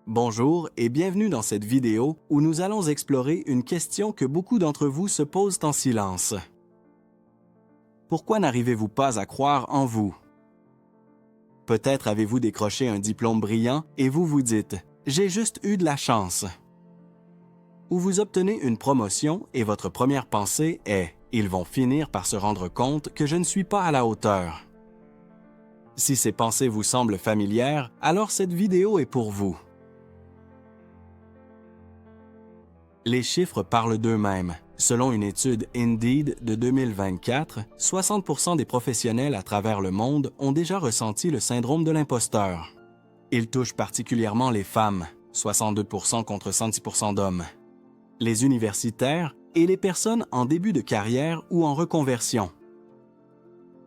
Bonjour et bienvenue dans cette vidéo où nous allons explorer une question que beaucoup d'entre vous se posent en silence. Pourquoi n'arrivez-vous pas à croire en vous? Peut-être avez-vous décroché un diplôme brillant et vous vous dites « J'ai juste eu de la chance ». Ou vous obtenez une promotion et votre première pensée est « Ils vont finir par se rendre compte que je ne suis pas à la hauteur ». Si ces pensées vous semblent familières, alors cette vidéo est pour vous. Les chiffres parlent d'eux-mêmes. Selon une étude Indeed de 2024, 60% des professionnels à travers le monde ont déjà ressenti le syndrome de l'imposteur. Il touche particulièrement les femmes, 62% contre 110% d'hommes, les universitaires et les personnes en début de carrière ou en reconversion.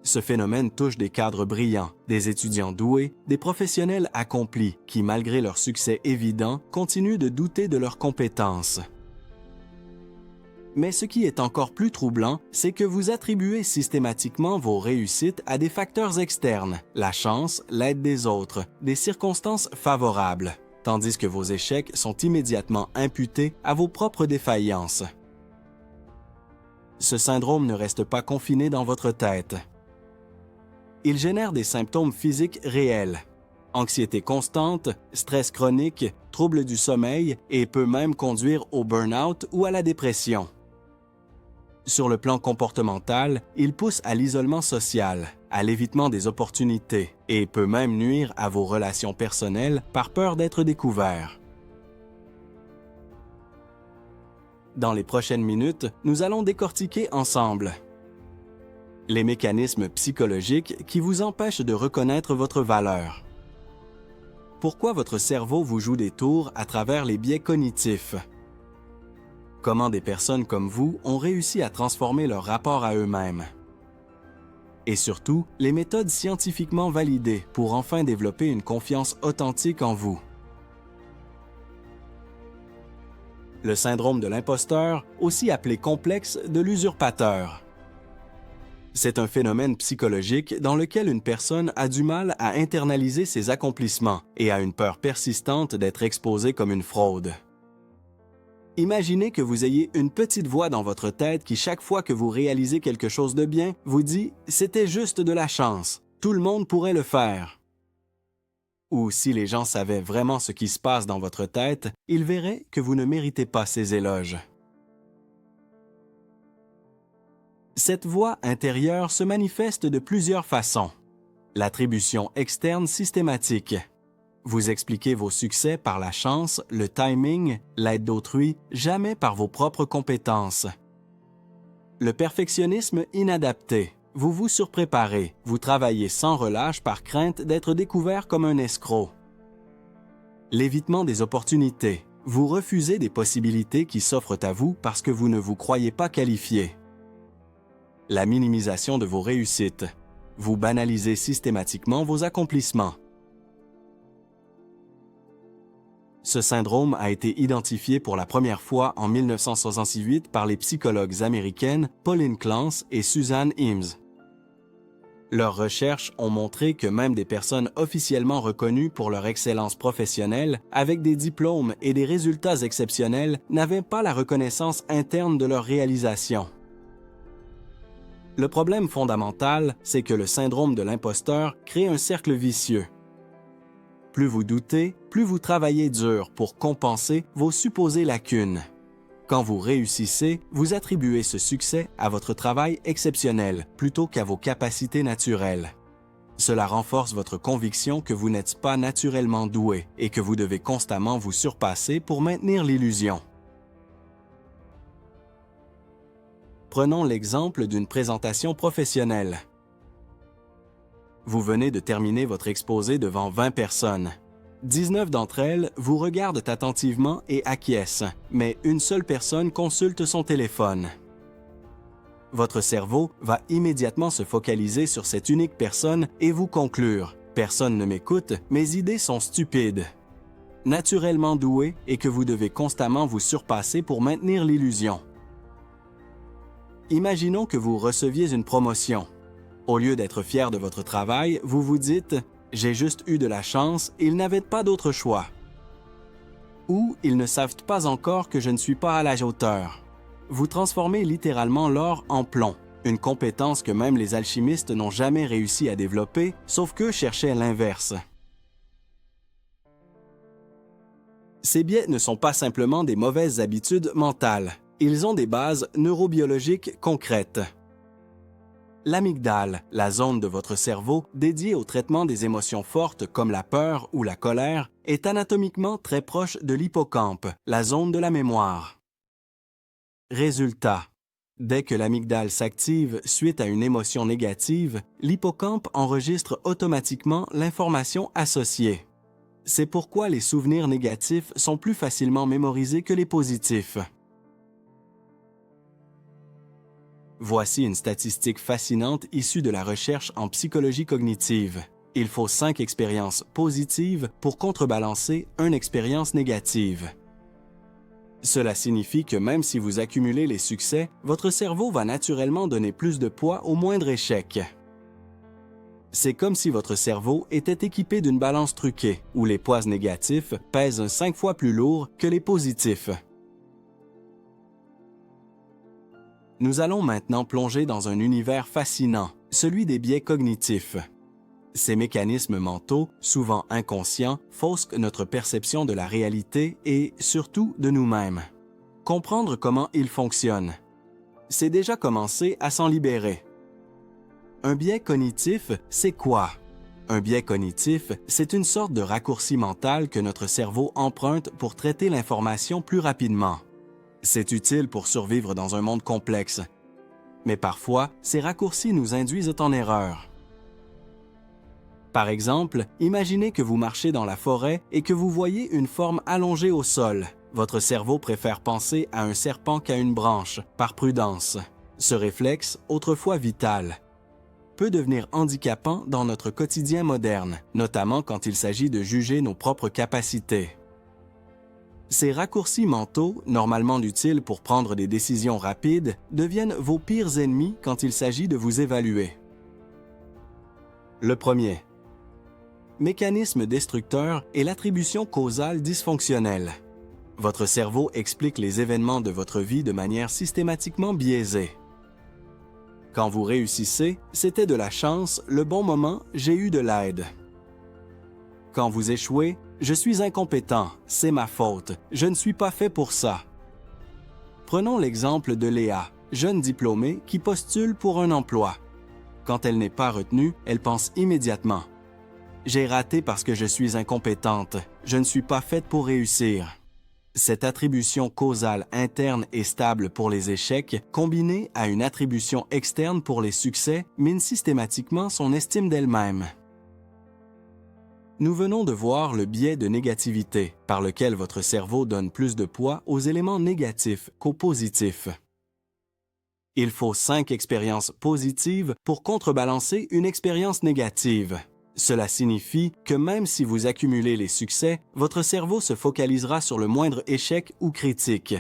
Ce phénomène touche des cadres brillants, des étudiants doués, des professionnels accomplis qui, malgré leur succès évident, continuent de douter de leurs compétences. Mais ce qui est encore plus troublant, c'est que vous attribuez systématiquement vos réussites à des facteurs externes, la chance, l'aide des autres, des circonstances favorables, tandis que vos échecs sont immédiatement imputés à vos propres défaillances. Ce syndrome ne reste pas confiné dans votre tête. Il génère des symptômes physiques réels. Anxiété constante, stress chronique, troubles du sommeil et peut même conduire au burn-out ou à la dépression. Sur le plan comportemental, il pousse à l'isolement social, à l'évitement des opportunités et peut même nuire à vos relations personnelles par peur d'être découvert. Dans les prochaines minutes, nous allons décortiquer ensemble les mécanismes psychologiques qui vous empêchent de reconnaître votre valeur. Pourquoi votre cerveau vous joue des tours à travers les biais cognitifs? Comment des personnes comme vous ont réussi à transformer leur rapport à eux-mêmes? Et surtout, les méthodes scientifiquement validées pour enfin développer une confiance authentique en vous. Le syndrome de l'imposteur, aussi appelé complexe de l'usurpateur. C'est un phénomène psychologique dans lequel une personne a du mal à internaliser ses accomplissements et a une peur persistante d'être exposée comme une fraude. Imaginez que vous ayez une petite voix dans votre tête qui, chaque fois que vous réalisez quelque chose de bien, vous dit « C'était juste de la chance, tout le monde pourrait le faire ». Ou si les gens savaient vraiment ce qui se passe dans votre tête, ils verraient que vous ne méritez pas ces éloges. Cette voix intérieure se manifeste de plusieurs façons. L'attribution externe systématique. Vous expliquez vos succès par la chance, le timing, l'aide d'autrui, jamais par vos propres compétences. Le perfectionnisme inadapté. Vous vous surpréparez, vous travaillez sans relâche par crainte d'être découvert comme un escroc. L'évitement des opportunités. Vous refusez des possibilités qui s'offrent à vous parce que vous ne vous croyez pas qualifié. La minimisation de vos réussites. Vous banalisez systématiquement vos accomplissements. Ce syndrome a été identifié pour la première fois en 1968 par les psychologues américaines Pauline Clance et Suzanne Imes. Leurs recherches ont montré que même des personnes officiellement reconnues pour leur excellence professionnelle, avec des diplômes et des résultats exceptionnels, n'avaient pas la reconnaissance interne de leur réalisation. Le problème fondamental, c'est que le syndrome de l'imposteur crée un cercle vicieux. Plus vous doutez, plus vous travaillez dur pour compenser vos supposées lacunes. Quand vous réussissez, vous attribuez ce succès à votre travail exceptionnel plutôt qu'à vos capacités naturelles. Cela renforce votre conviction que vous n'êtes pas naturellement doué et que vous devez constamment vous surpasser pour maintenir l'illusion. Prenons l'exemple d'une présentation professionnelle. Vous venez de terminer votre exposé devant 20 personnes. 19 d'entre elles vous regardent attentivement et acquiescent, mais une seule personne consulte son téléphone. Votre cerveau va immédiatement se focaliser sur cette unique personne et vous conclure « Personne ne m'écoute, mes idées sont stupides ». Naturellement doué et que vous devez constamment vous surpasser pour maintenir l'illusion. Imaginons que vous receviez une promotion. Au lieu d'être fier de votre travail, vous vous dites « J'ai juste eu de la chance, ils n'avaient pas d'autre choix ». ou ils ne savent pas encore que je ne suis pas à la hauteur. Vous transformez littéralement l'or en plomb, une compétence que même les alchimistes n'ont jamais réussi à développer, sauf qu'eux cherchaient l'inverse. Ces biais ne sont pas simplement des mauvaises habitudes mentales, ils ont des bases neurobiologiques concrètes. L'amygdale, la zone de votre cerveau dédiée au traitement des émotions fortes comme la peur ou la colère, est anatomiquement très proche de l'hippocampe, la zone de la mémoire. Résultat. Dès que l'amygdale s'active suite à une émotion négative, l'hippocampe enregistre automatiquement l'information associée. C'est pourquoi les souvenirs négatifs sont plus facilement mémorisés que les positifs. Voici une statistique fascinante issue de la recherche en psychologie cognitive. Il faut 5 expériences positives pour contrebalancer une expérience négative. Cela signifie que même si vous accumulez les succès, votre cerveau va naturellement donner plus de poids au moindre échec. C'est comme si votre cerveau était équipé d'une balance truquée, où les poids négatifs pèsent 5 fois plus lourd que les positifs. Nous allons maintenant plonger dans un univers fascinant, celui des biais cognitifs. Ces mécanismes mentaux, souvent inconscients, faussent notre perception de la réalité et, surtout, de nous-mêmes. Comprendre comment ils fonctionnent. C'est déjà commencer à s'en libérer. Un biais cognitif, c'est quoi? Un biais cognitif, c'est une sorte de raccourci mental que notre cerveau emprunte pour traiter l'information plus rapidement. C'est utile pour survivre dans un monde complexe. Mais parfois, ces raccourcis nous induisent en erreur. Par exemple, imaginez que vous marchez dans la forêt et que vous voyez une forme allongée au sol. Votre cerveau préfère penser à un serpent qu'à une branche, par prudence. Ce réflexe, autrefois vital, peut devenir handicapant dans notre quotidien moderne, notamment quand il s'agit de juger nos propres capacités. Ces raccourcis mentaux, normalement utiles pour prendre des décisions rapides, deviennent vos pires ennemis quand il s'agit de vous évaluer. Le premier. Mécanisme destructeur est l'attribution causale dysfonctionnelle. Votre cerveau explique les événements de votre vie de manière systématiquement biaisée. Quand vous réussissez, c'était de la chance, le bon moment, j'ai eu de l'aide. Quand vous échouez, je suis incompétent, c'est ma faute, je ne suis pas fait pour ça. Prenons l'exemple de Léa, jeune diplômée qui postule pour un emploi. Quand elle n'est pas retenue, elle pense immédiatement « J'ai raté parce que je suis incompétente, je ne suis pas faite pour réussir ». Cette attribution causale interne et stable pour les échecs, combinée à une attribution externe pour les succès, mine systématiquement son estime d'elle-même. Nous venons de voir le biais de négativité, par lequel votre cerveau donne plus de poids aux éléments négatifs qu'aux positifs. Il faut 5 expériences positives pour contrebalancer une expérience négative. Cela signifie que même si vous accumulez les succès, votre cerveau se focalisera sur le moindre échec ou critique.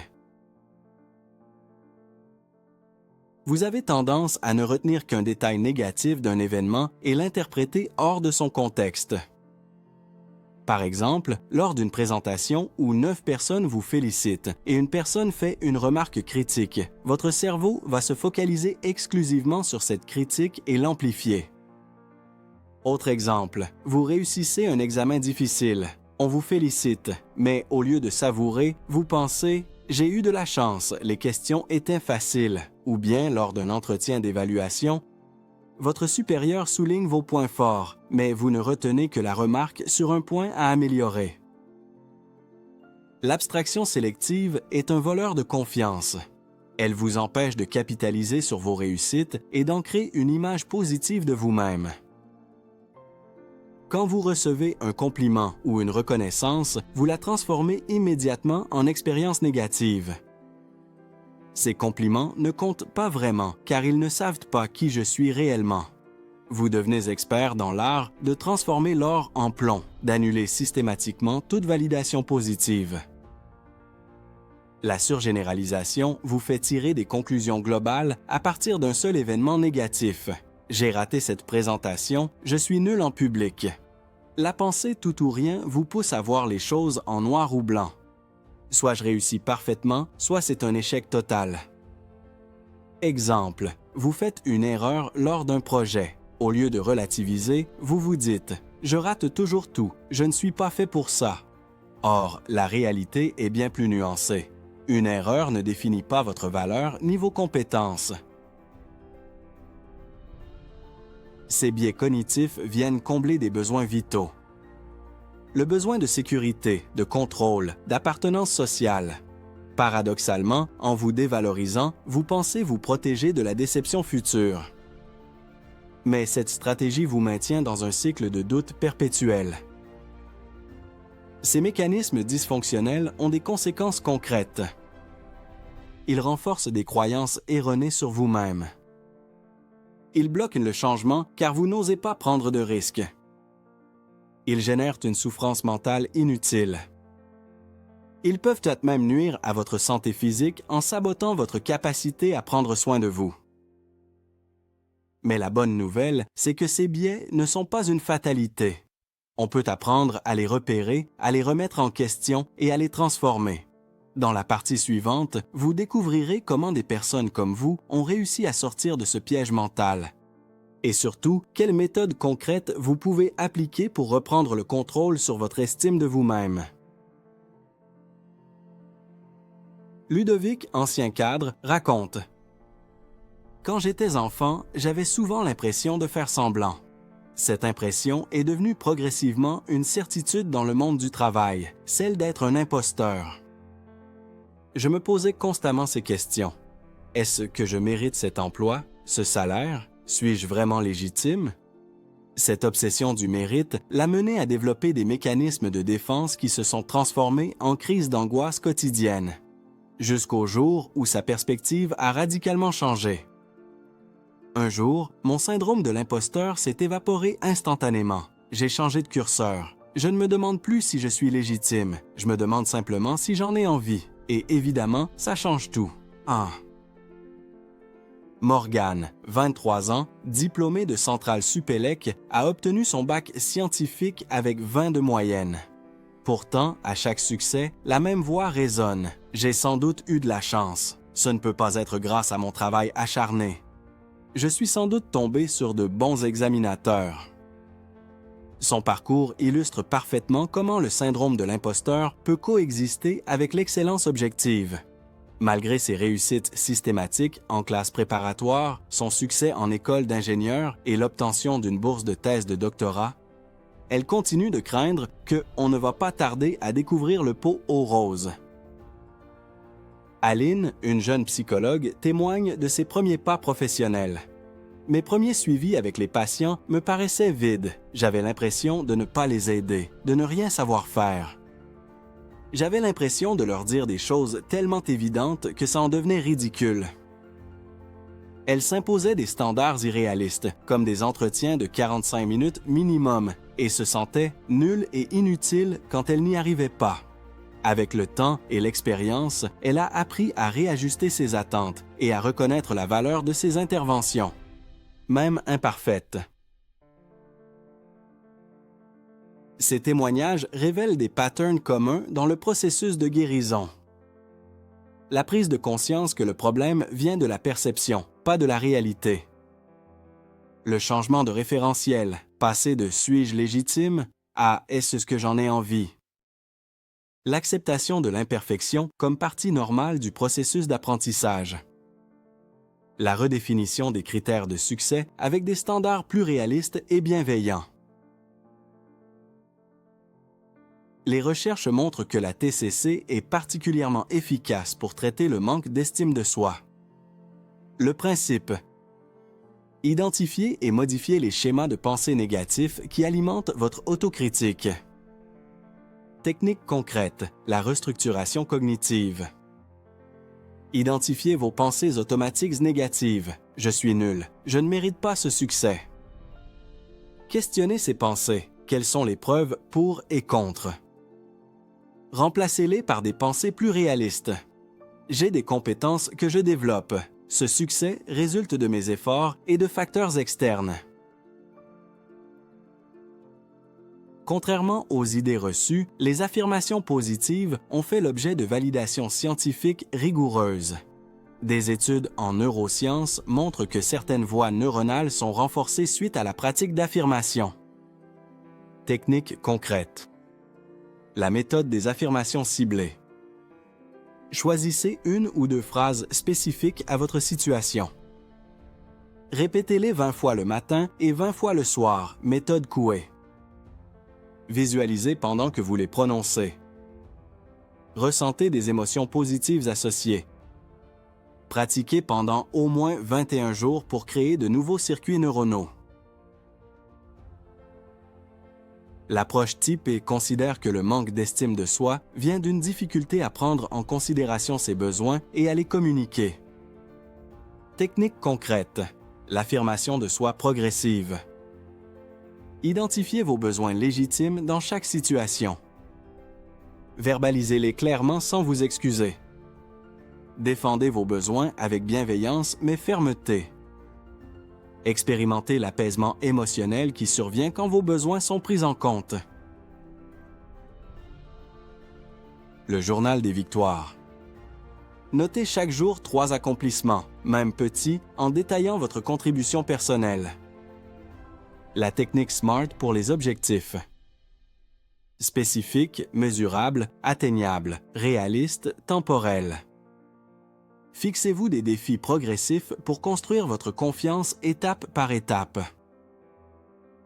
Vous avez tendance à ne retenir qu'un détail négatif d'un événement et l'interpréter hors de son contexte. Par exemple, lors d'une présentation où 9 personnes vous félicitent et une personne fait une remarque critique, votre cerveau va se focaliser exclusivement sur cette critique et l'amplifier. Autre exemple, vous réussissez un examen difficile. On vous félicite, mais au lieu de savourer, vous pensez « J'ai eu de la chance, les questions étaient faciles » ou bien lors d'un entretien d'évaluation, votre supérieur souligne vos points forts, mais vous ne retenez que la remarque sur un point à améliorer. L'abstraction sélective est un voleur de confiance. Elle vous empêche de capitaliser sur vos réussites et d'ancrer une image positive de vous-même. Quand vous recevez un compliment ou une reconnaissance, vous la transformez immédiatement en expérience négative. Ces compliments ne comptent pas vraiment car ils ne savent pas qui je suis réellement. Vous devenez expert dans l'art de transformer l'or en plomb, d'annuler systématiquement toute validation positive. La surgénéralisation vous fait tirer des conclusions globales à partir d'un seul événement négatif. J'ai raté cette présentation, je suis nul en public. La pensée tout ou rien vous pousse à voir les choses en noir ou blanc. Soit je réussis parfaitement, soit c'est un échec total. Exemple, vous faites une erreur lors d'un projet. Au lieu de relativiser, vous vous dites « Je rate toujours tout, je ne suis pas fait pour ça ». Or, la réalité est bien plus nuancée. Une erreur ne définit pas votre valeur ni vos compétences. Ces biais cognitifs viennent combler des besoins vitaux. Le besoin de sécurité, de contrôle, d'appartenance sociale. Paradoxalement, en vous dévalorisant, vous pensez vous protéger de la déception future. Mais cette stratégie vous maintient dans un cycle de doute perpétuel. Ces mécanismes dysfonctionnels ont des conséquences concrètes. Ils renforcent des croyances erronées sur vous-même. Ils bloquent le changement car vous n'osez pas prendre de risques. Ils génèrent une souffrance mentale inutile. Ils peuvent peut-être même nuire à votre santé physique en sabotant votre capacité à prendre soin de vous. Mais la bonne nouvelle, c'est que ces biais ne sont pas une fatalité. On peut apprendre à les repérer, à les remettre en question et à les transformer. Dans la partie suivante, vous découvrirez comment des personnes comme vous ont réussi à sortir de ce piège mental. Et surtout, quelles méthodes concrètes vous pouvez appliquer pour reprendre le contrôle sur votre estime de vous-même. Ludovic, ancien cadre, raconte « Quand j'étais enfant, j'avais souvent l'impression de faire semblant. Cette impression est devenue progressivement une certitude dans le monde du travail, celle d'être un imposteur. Je me posais constamment ces questions. Est-ce que je mérite cet emploi, ce salaire? Suis-je vraiment légitime? Cette obsession du mérite l'a mené à développer des mécanismes de défense qui se sont transformés en crises d'angoisse quotidienne, jusqu'au jour où sa perspective a radicalement changé. Un jour, mon syndrome de l'imposteur s'est évaporé instantanément. J'ai changé de curseur. Je ne me demande plus si je suis légitime, je me demande simplement si j'en ai envie. Et évidemment, ça change tout. Ah. Morgane, 23 ans, diplômée de Centrale Supélec, a obtenu son bac scientifique avec 20 de moyenne. Pourtant, à chaque succès, la même voix résonne. J'ai sans doute eu de la chance. Ce ne peut pas être grâce à mon travail acharné. Je suis sans doute tombé sur de bons examinateurs. Son parcours illustre parfaitement comment le syndrome de l'imposteur peut coexister avec l'excellence objective. Malgré ses réussites systématiques en classe préparatoire, son succès en école d'ingénieur et l'obtention d'une bourse de thèse de doctorat, elle continue de craindre qu'on ne va pas tarder à découvrir le pot aux roses. Aline, une jeune psychologue, témoigne de ses premiers pas professionnels. Mes premiers suivis avec les patients me paraissaient vides. J'avais l'impression de ne pas les aider, de ne rien savoir faire. J'avais l'impression de leur dire des choses tellement évidentes que ça en devenait ridicule. Elle s'imposait des standards irréalistes, comme des entretiens de 45 minutes minimum, et se sentait nulle et inutile quand elle n'y arrivait pas. Avec le temps et l'expérience, elle a appris à réajuster ses attentes et à reconnaître la valeur de ses interventions, même imparfaites. Ces témoignages révèlent des patterns communs dans le processus de guérison. La prise de conscience que le problème vient de la perception, pas de la réalité. Le changement de référentiel, passer de « suis-je légitime » à « est-ce que j'en ai envie ». L'acceptation de l'imperfection comme partie normale du processus d'apprentissage. La redéfinition des critères de succès avec des standards plus réalistes et bienveillants. Les recherches montrent que la TCC est particulièrement efficace pour traiter le manque d'estime de soi. Le principe: identifier et modifier les schémas de pensée négatifs qui alimentent votre autocritique. Technique concrète, la restructuration cognitive. Identifiez vos pensées automatiques négatives. Je suis nul. Je ne mérite pas ce succès. Questionnez ces pensées. Quelles sont les preuves pour et contre? Remplacez-les par des pensées plus réalistes. J'ai des compétences que je développe. Ce succès résulte de mes efforts et de facteurs externes. Contrairement aux idées reçues, les affirmations positives ont fait l'objet de validations scientifiques rigoureuses. Des études en neurosciences montrent que certaines voies neuronales sont renforcées suite à la pratique d'affirmations. Technique concrète. La méthode des affirmations ciblées. Choisissez une ou deux phrases spécifiques à votre situation. Répétez-les 20 fois le matin et 20 fois le soir, méthode Coué. Visualisez pendant que vous les prononcez. Ressentez des émotions positives associées. Pratiquez pendant au moins 21 jours pour créer de nouveaux circuits neuronaux. L'approche typée considère que le manque d'estime de soi vient d'une difficulté à prendre en considération ses besoins et à les communiquer. Technique concrète. L'affirmation de soi progressive. Identifiez vos besoins légitimes dans chaque situation. Verbalisez-les clairement sans vous excuser. Défendez vos besoins avec bienveillance mais fermeté. Expérimentez l'apaisement émotionnel qui survient quand vos besoins sont pris en compte. Le journal des victoires. Notez chaque jour 3 accomplissements, même petits, en détaillant votre contribution personnelle. La technique SMART pour les objectifs. Spécifique, mesurable, atteignable, réaliste, temporel. Fixez-vous des défis progressifs pour construire votre confiance étape par étape.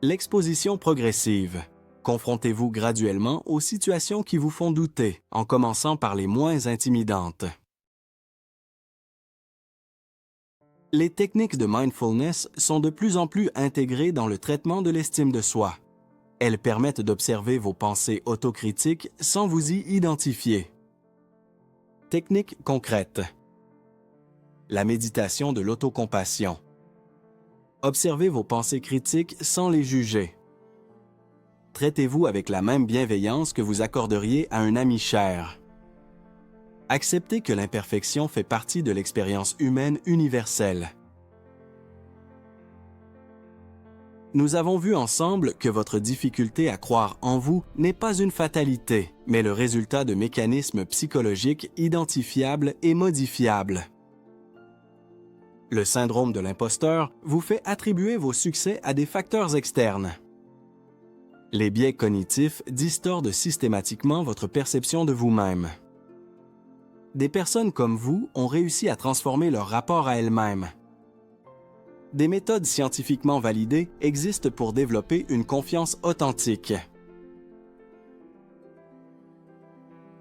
L'exposition progressive. Confrontez-vous graduellement aux situations qui vous font douter, en commençant par les moins intimidantes. Les techniques de mindfulness sont de plus en plus intégrées dans le traitement de l'estime de soi. Elles permettent d'observer vos pensées autocritiques sans vous y identifier. Technique concrète. La méditation de l'autocompassion. Observez vos pensées critiques sans les juger. Traitez-vous avec la même bienveillance que vous accorderiez à un ami cher. Acceptez que l'imperfection fait partie de l'expérience humaine universelle. Nous avons vu ensemble que votre difficulté à croire en vous n'est pas une fatalité, mais le résultat de mécanismes psychologiques identifiables et modifiables. Le syndrome de l'imposteur vous fait attribuer vos succès à des facteurs externes. Les biais cognitifs distordent systématiquement votre perception de vous-même. Des personnes comme vous ont réussi à transformer leur rapport à elles-mêmes. Des méthodes scientifiquement validées existent pour développer une confiance authentique.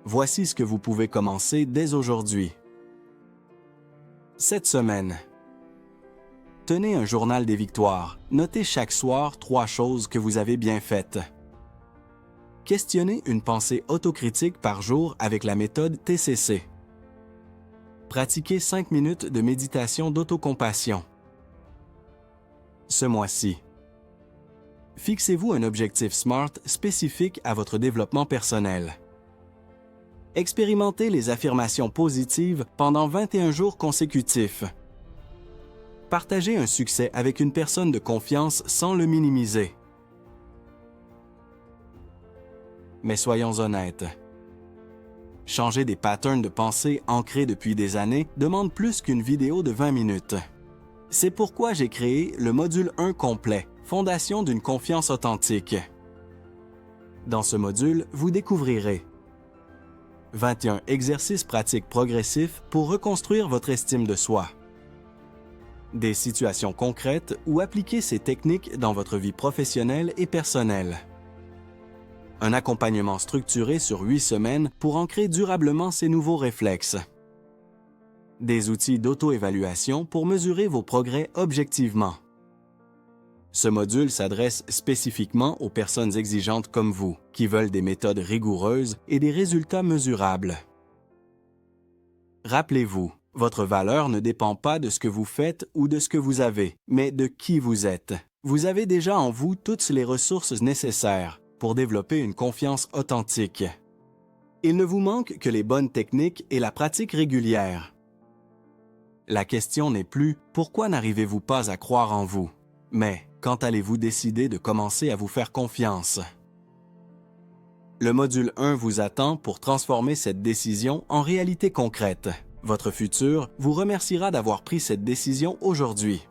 Voici ce que vous pouvez commencer dès aujourd'hui. Cette semaine. Tenez un journal des victoires. Notez chaque soir 3 choses que vous avez bien faites. Questionnez une pensée autocritique par jour avec la méthode TCC. Pratiquez 5 minutes de méditation d'autocompassion. Ce mois-ci. Fixez-vous un objectif SMART spécifique à votre développement personnel. Expérimentez les affirmations positives pendant 21 jours consécutifs. Partagez un succès avec une personne de confiance sans le minimiser. Mais soyons honnêtes. Changer des patterns de pensée ancrés depuis des années demande plus qu'une vidéo de 20 minutes. C'est pourquoi j'ai créé le module 1 complet, Fondation d'une confiance authentique. Dans ce module, vous découvrirez 21 exercices pratiques progressifs pour reconstruire votre estime de soi. Des situations concrètes où appliquer ces techniques dans votre vie professionnelle et personnelle. Un accompagnement structuré sur 8 semaines pour ancrer durablement ces nouveaux réflexes. Des outils d'auto-évaluation pour mesurer vos progrès objectivement. Ce module s'adresse spécifiquement aux personnes exigeantes comme vous, qui veulent des méthodes rigoureuses et des résultats mesurables. Rappelez-vous, votre valeur ne dépend pas de ce que vous faites ou de ce que vous avez, mais de qui vous êtes. Vous avez déjà en vous toutes les ressources nécessaires pour développer une confiance authentique. Il ne vous manque que les bonnes techniques et la pratique régulière. La question n'est plus « Pourquoi n'arrivez-vous pas à croire en vous ?» mais « Quand allez-vous décider de commencer à vous faire confiance ?» Le module 1 vous attend pour transformer cette décision en réalité concrète. Votre futur vous remerciera d'avoir pris cette décision aujourd'hui.